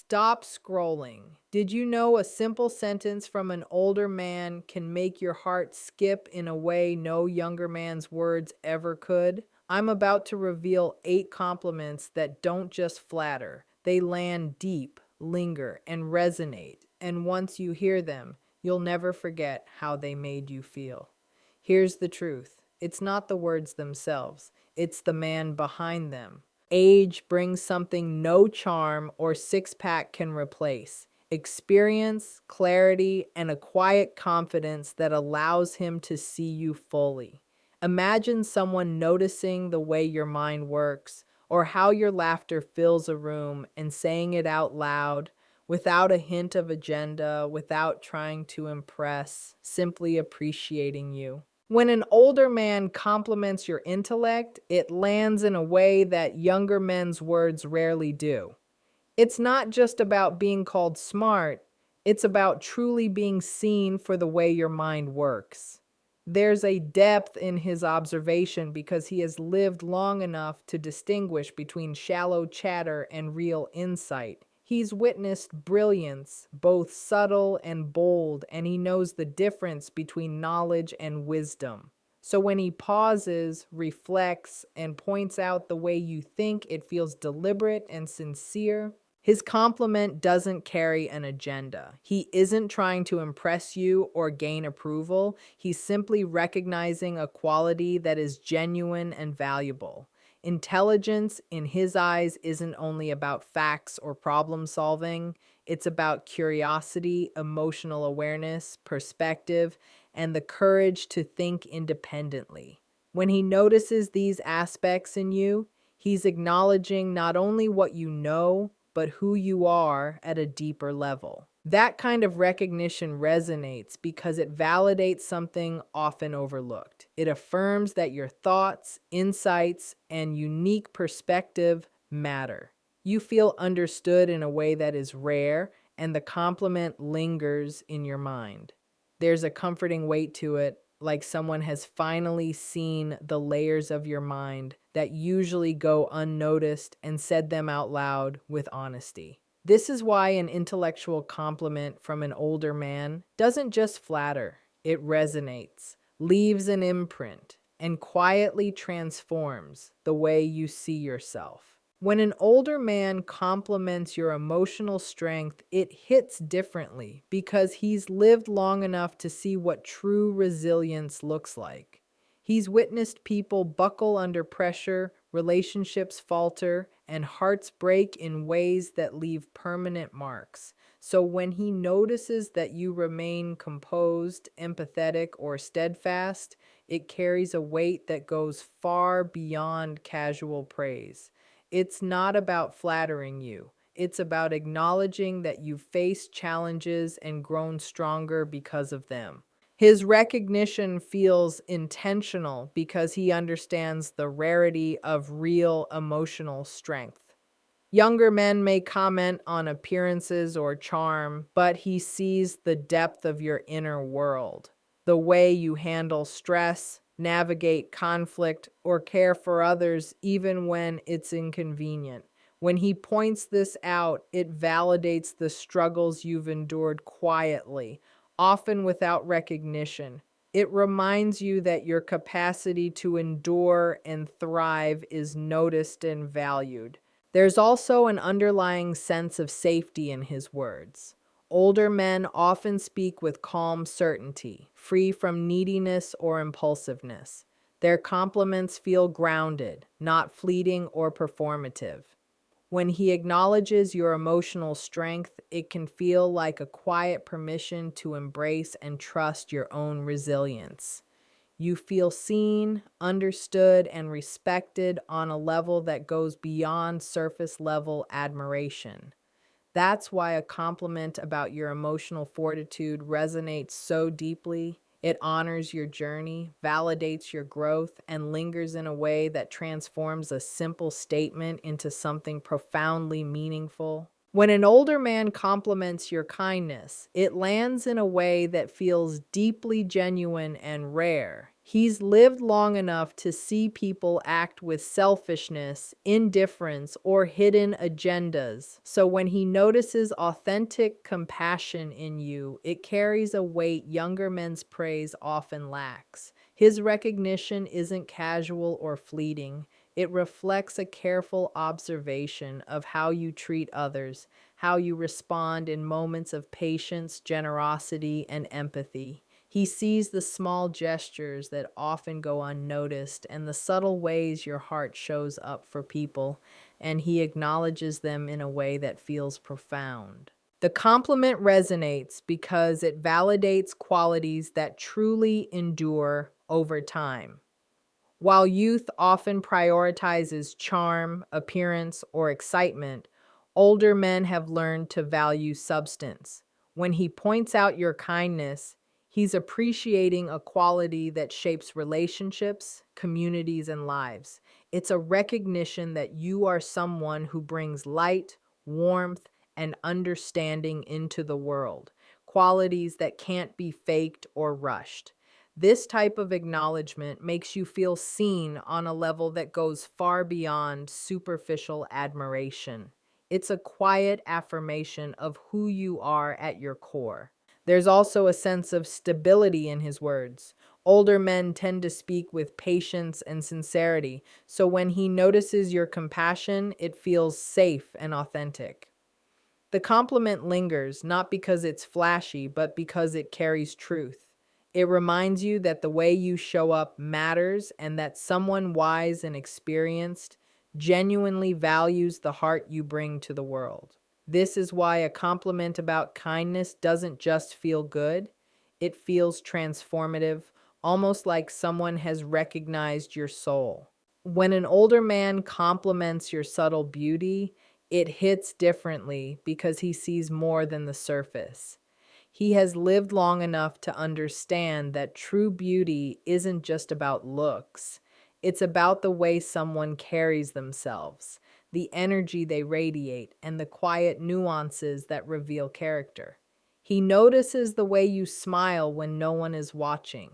Stop scrolling. Did you know a simple sentence from an older man can make your heart skip in a way no younger man's words ever could? I'm about to reveal 8 compliments that don't just flatter, they land deep, linger, and resonate. And once you hear them, you'll never forget how they made you feel. Here's the truth, it's not the words themselves, it's the man behind them. Age brings something no charm or six-pack can replace: experience, clarity, and a quiet confidence that allows him to see you fully. Imagine someone noticing the way your mind works or how your laughter fills a room and saying it out loud without a hint of agenda, without trying to impress, simply appreciating you. When an older man compliments your intellect, it lands in a way that younger men's words rarely do. It's not just about being called smart, it's about truly being seen for the way your mind works. There's a depth in his observation because he has lived long enough to distinguish between shallow chatter and real insight. He's witnessed brilliance, both subtle and bold, and he knows the difference between knowledge and wisdom. So when he pauses, reflects, and points out the way you think, it feels deliberate and sincere. His compliment doesn't carry an agenda. He isn't trying to impress you or gain approval. He's simply recognizing a quality that is genuine and valuable. Intelligence, in his eyes, isn't only about facts or problem solving, it's about curiosity, emotional awareness, perspective, and the courage to think independently. When he notices these aspects in you, he's acknowledging not only what you know, but who you are at a deeper level. That kind of recognition resonates because it validates something often overlooked. It affirms that your thoughts, insights, and unique perspective matter. You feel understood in a way that is rare, and the compliment lingers in your mind. There's a comforting weight to it, like someone has finally seen the layers of your mind that usually go unnoticed and said them out loud with honesty. This is why an intellectual compliment from an older man doesn't just flatter, it resonates, leaves an imprint, and quietly transforms the way you see yourself. When an older man compliments your emotional strength, it hits differently because he's lived long enough to see what true resilience looks like. He's witnessed people buckle under pressure, relationships falter, and hearts break in ways that leave permanent marks. So when he notices that you remain composed, empathetic, or steadfast, it carries a weight that goes far beyond casual praise. It's not about flattering you. It's about acknowledging that you've faced challenges and grown stronger because of them. His recognition feels intentional because he understands the rarity of real emotional strength. Younger men may comment on appearances or charm, but he sees the depth of your inner world, the way you handle stress, navigate conflict, or care for others even when it's inconvenient. When he points this out, it validates the struggles you've endured quietly, often without recognition. It reminds you that your capacity to endure and thrive is noticed and valued. There's also an underlying sense of safety in his words. Older men often speak with calm certainty, free from neediness or impulsiveness. Their compliments feel grounded, not fleeting or performative. When he acknowledges your emotional strength, it can feel like a quiet permission to embrace and trust your own resilience. You feel seen, understood, and respected on a level that goes beyond surface level admiration. That's why a compliment about your emotional fortitude resonates so deeply. It honors your journey, validates your growth, and lingers in a way that transforms a simple statement into something profoundly meaningful. When an older man compliments your kindness, it lands in a way that feels deeply genuine and rare. He's lived long enough to see people act with selfishness, indifference, or hidden agendas. So when he notices authentic compassion in you, it carries a weight younger men's praise often lacks. His recognition isn't casual or fleeting. It reflects a careful observation of how you treat others, how you respond in moments of patience, generosity, and empathy. He sees the small gestures that often go unnoticed and the subtle ways your heart shows up for people, and he acknowledges them in a way that feels profound. The compliment resonates because it validates qualities that truly endure over time. While youth often prioritizes charm, appearance, or excitement, older men have learned to value substance. When he points out your kindness, he's appreciating a quality that shapes relationships, communities, and lives. It's a recognition that you are someone who brings light, warmth, and understanding into the world, qualities that can't be faked or rushed. This type of acknowledgement makes you feel seen on a level that goes far beyond superficial admiration. It's a quiet affirmation of who you are at your core. There's also a sense of stability in his words. Older men tend to speak with patience and sincerity, so when he notices your compassion, it feels safe and authentic. The compliment lingers not because it's flashy, but because it carries truth. It reminds you that the way you show up matters and that someone wise and experienced genuinely values the heart you bring to the world. This is why a compliment about kindness doesn't just feel good, it feels transformative, almost like someone has recognized your soul. When an older man compliments your subtle beauty, it hits differently because he sees more than the surface. He has lived long enough to understand that true beauty isn't just about looks. It's about the way someone carries themselves, the energy they radiate, and the quiet nuances that reveal character. He notices the way you smile when no one is watching,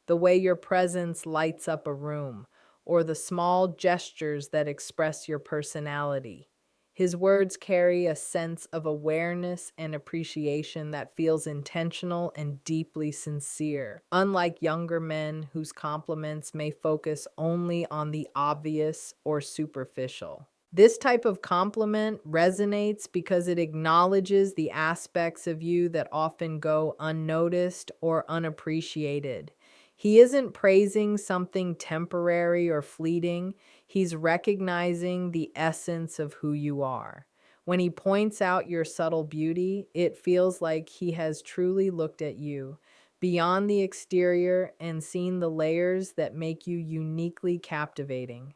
the way your presence lights up a room, or the small gestures that express your personality. His words carry a sense of awareness and appreciation that feels intentional and deeply sincere. Unlike younger men whose compliments may focus only on the obvious or superficial. This type of compliment resonates because it acknowledges the aspects of you that often go unnoticed or unappreciated. He isn't praising something temporary or fleeting. He's recognizing the essence of who you are. When he points out your subtle beauty, it feels like he has truly looked at you beyond the exterior and seen the layers that make you uniquely captivating.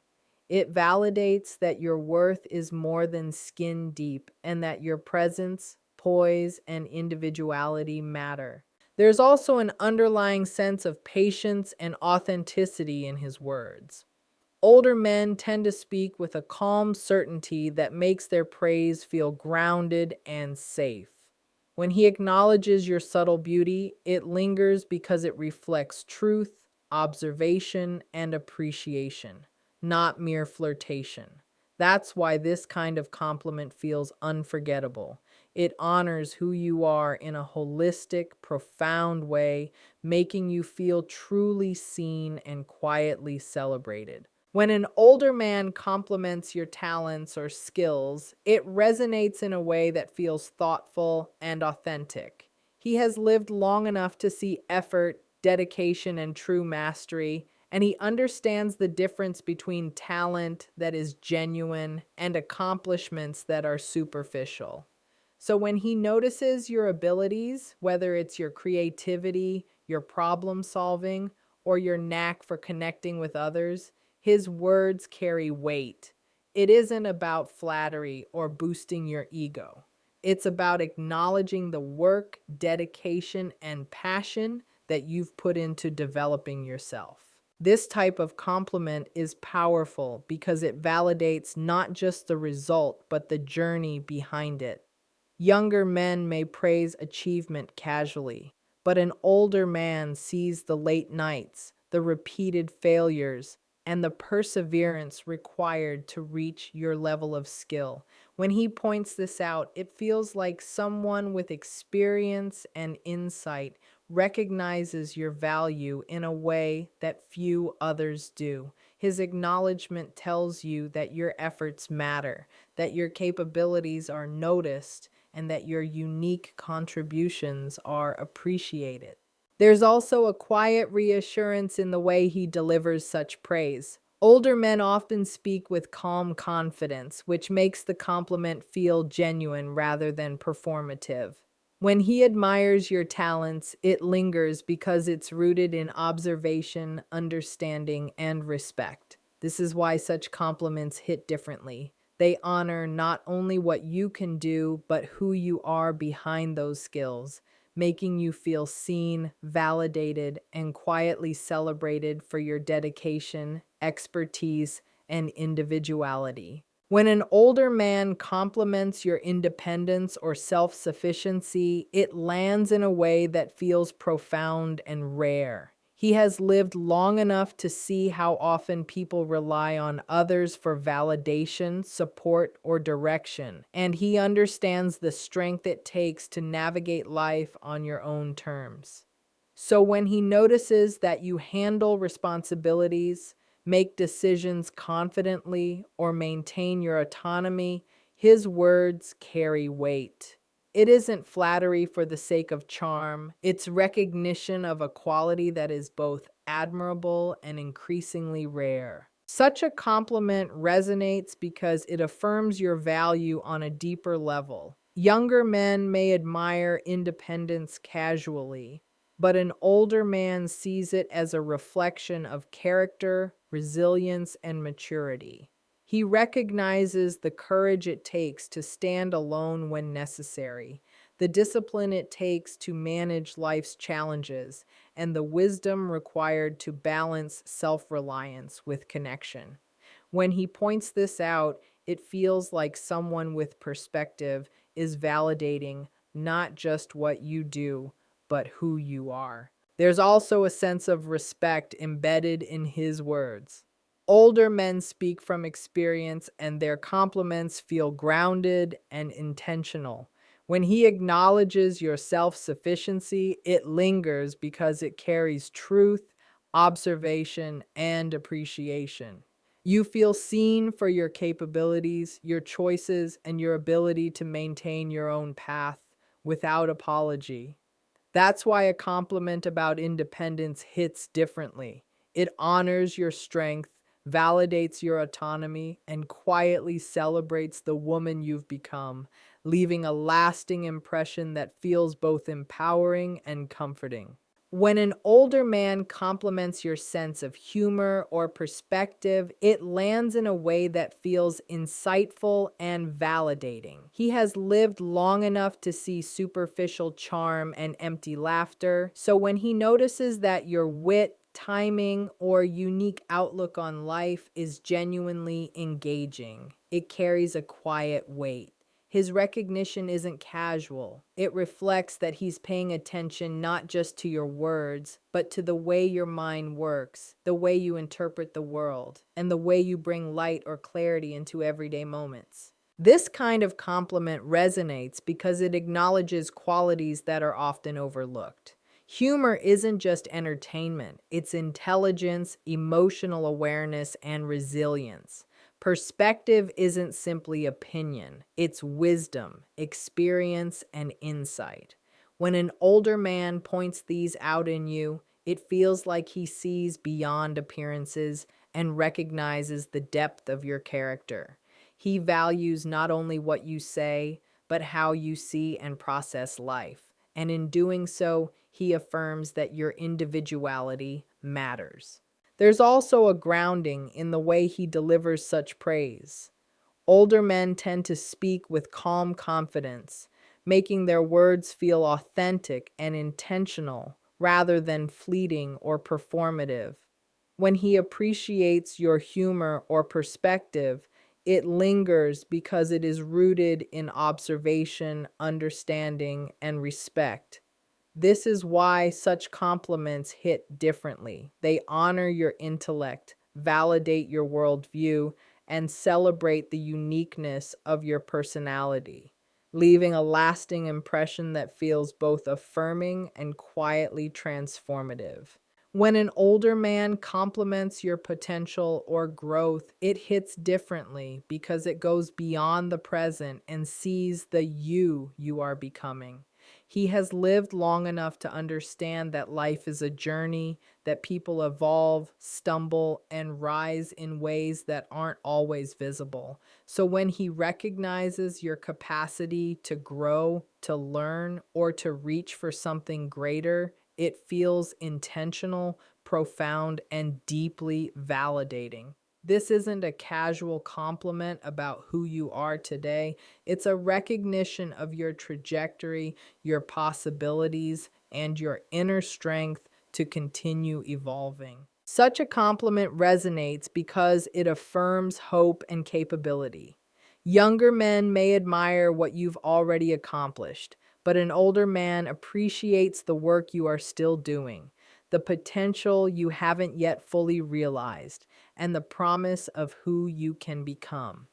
It validates that your worth is more than skin deep and that your presence, poise, and individuality matter. There's also an underlying sense of patience and authenticity in his words. Older men tend to speak with a calm certainty that makes their praise feel grounded and safe. When he acknowledges your subtle beauty, it lingers because it reflects truth, observation, and appreciation, not mere flirtation. That's why this kind of compliment feels unforgettable. It honors who you are in a holistic, profound way, making you feel truly seen and quietly celebrated. When an older man compliments your talents or skills, it resonates in a way that feels thoughtful and authentic. He has lived long enough to see effort, dedication, and true mastery, and he understands the difference between talent that is genuine and accomplishments that are superficial. So when he notices your abilities, whether it's your creativity, your problem solving, or your knack for connecting with others, his words carry weight. It isn't about flattery or boosting your ego. It's about acknowledging the work, dedication, and passion that you've put into developing yourself. This type of compliment is powerful because it validates not just the result, but the journey behind it. Younger men may praise achievement casually, but an older man sees the late nights, the the repeated failures, and the perseverance required to reach your level of skill. When he points this out, it feels like someone with experience and insight recognizes your value in a way that few others do. His acknowledgement tells you that your efforts matter, that your capabilities are noticed, and that your unique contributions are appreciated. There's also a quiet reassurance in the way he delivers such praise. Older men often speak with calm confidence, which makes the compliment feel genuine rather than performative. When he admires your talents, it lingers because it's rooted in observation, understanding, and respect. This is why such compliments hit differently. They honor not only what you can do, but who you are behind those skills, making you feel seen, validated, and quietly celebrated for your dedication, expertise, and individuality. When an older man compliments your independence or self sufficiency, it lands in a way that feels profound and rare. He has lived long enough to see how often people rely on others for validation, support, or direction, and he understands the strength it takes to navigate life on your own terms. So when he notices that you handle responsibilities, make decisions confidently, or maintain your autonomy, his words carry weight. It isn't flattery for the sake of charm, it's recognition of a quality that is both admirable and increasingly rare. Such a compliment resonates because it affirms your value on a deeper level. Younger men may admire independence casually, but an older man sees it as a reflection of character, resilience, and maturity. He recognizes the courage it takes to stand alone when necessary, the discipline it takes to manage life's challenges, and the wisdom required to balance self-reliance with connection. When he points this out, it feels like someone with perspective is validating not just what you do, but who you are. There's also a sense of respect embedded in his words. Older men speak from experience, and their compliments feel grounded and intentional. When he acknowledges your self sufficiency, it lingers because it carries truth, observation, and appreciation. You feel seen for your capabilities, your choices, and your ability to maintain your own path without apology. That's why a compliment about independence hits differently. It honors your strength, validates your autonomy, and quietly celebrates the woman you've become, leaving a lasting impression that feels both empowering and comforting. When an older man compliments your sense of humor or perspective, it lands in a way that feels insightful and validating. He has lived long enough to see superficial charm and empty laughter, so when he notices that your wit, timing, or unique outlook on life is genuinely engaging, it carries a quiet weight. His recognition isn't casual. It reflects that he's paying attention not just to your words, but to the way your mind works, the way you interpret the world, and the way you bring light or clarity into everyday moments. This kind of compliment resonates because it acknowledges qualities that are often overlooked. Humor isn't just entertainment, it's intelligence, emotional awareness, and resilience. Perspective isn't simply opinion, it's wisdom, experience, and insight. When an older man points these out in you, it feels like he sees beyond appearances and recognizes the depth of your character. He values not only what you say, but how you see and process life. And in doing so, he affirms that your individuality matters. There's also a grounding in the way he delivers such praise. Older men tend to speak with calm confidence, making their words feel authentic and intentional rather than fleeting or performative. When he appreciates your humor or perspective, it lingers because it is rooted in observation, understanding, and respect. This is why such compliments hit differently. They honor your intellect, validate your worldview, and celebrate the uniqueness of your personality, leaving a lasting impression that feels both affirming and quietly transformative. When an older man compliments your potential or growth, it hits differently because it goes beyond the present and sees the you are becoming. He has lived long enough to understand that life is a journey, that people evolve, stumble, and rise in ways that aren't always visible. So when he recognizes your capacity to grow, to learn, or to reach for something greater, it feels intentional, profound, and deeply validating. This isn't a casual compliment about who you are today. It's a recognition of your trajectory, your possibilities, and your inner strength to continue evolving. Such a compliment resonates because it affirms hope and capability. Younger men may admire what you've already accomplished, but an older man appreciates the work you are still doing, the potential you haven't yet fully realized, and the promise of who you can become.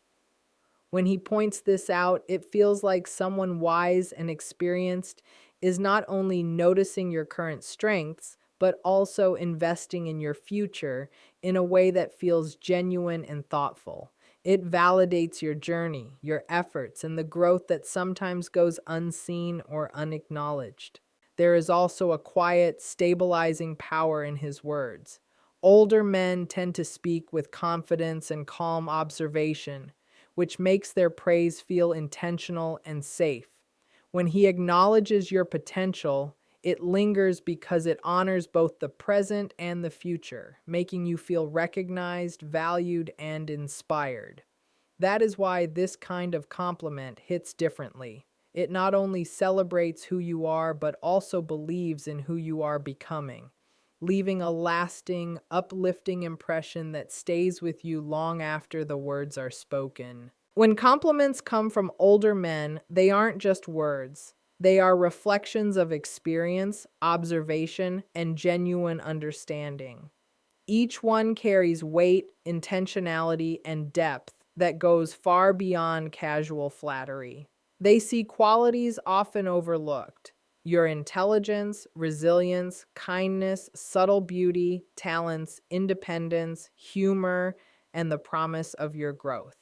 When he points this out, it feels like someone wise and experienced is not only noticing your current strengths, but also investing in your future in a way that feels genuine and thoughtful. It validates your journey, your efforts, and the growth that sometimes goes unseen or unacknowledged. There is also a quiet, stabilizing power in his words. Older men tend to speak with confidence and calm observation, which makes their praise feel intentional and safe. When he acknowledges your potential, it lingers because it honors both the present and the future, making you feel recognized, valued, and inspired. That is why this kind of compliment hits differently. It not only celebrates who you are, but also believes in who you are becoming, leaving a lasting, uplifting impression that stays with you long after the words are spoken. When compliments come from older men, they aren't just words. They are reflections of experience, observation, and genuine understanding. Each one carries weight, intentionality, and depth that goes far beyond casual flattery. They see qualities often overlooked: your intelligence, resilience, kindness, subtle beauty, talents, independence, humor, and the promise of your growth.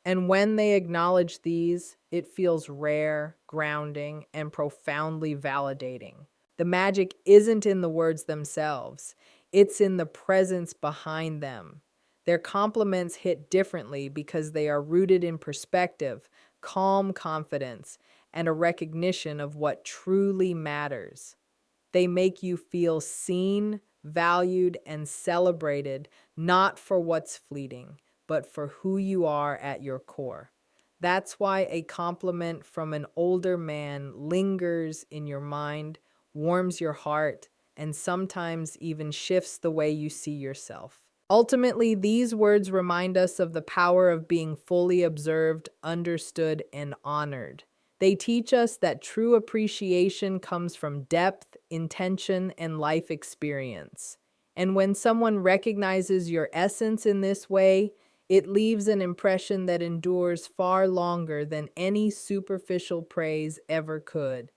And when they acknowledge these, it feels rare, grounding, and profoundly validating. The magic isn't in the words themselves, it's in the presence behind them. Their compliments hit differently because they are rooted in perspective, calm confidence, and a recognition of what truly matters. They make you feel seen, valued, and celebrated, not for what's fleeting, but for who you are at your core. That's why a compliment from an older man lingers in your mind, warms your heart, and sometimes even shifts the way you see yourself. Ultimately, these words remind us of the power of being fully observed, understood, and honored. They teach us that true appreciation comes from depth, intention, and life experience. And when someone recognizes your essence in this way, it leaves an impression that endures far longer than any superficial praise ever could.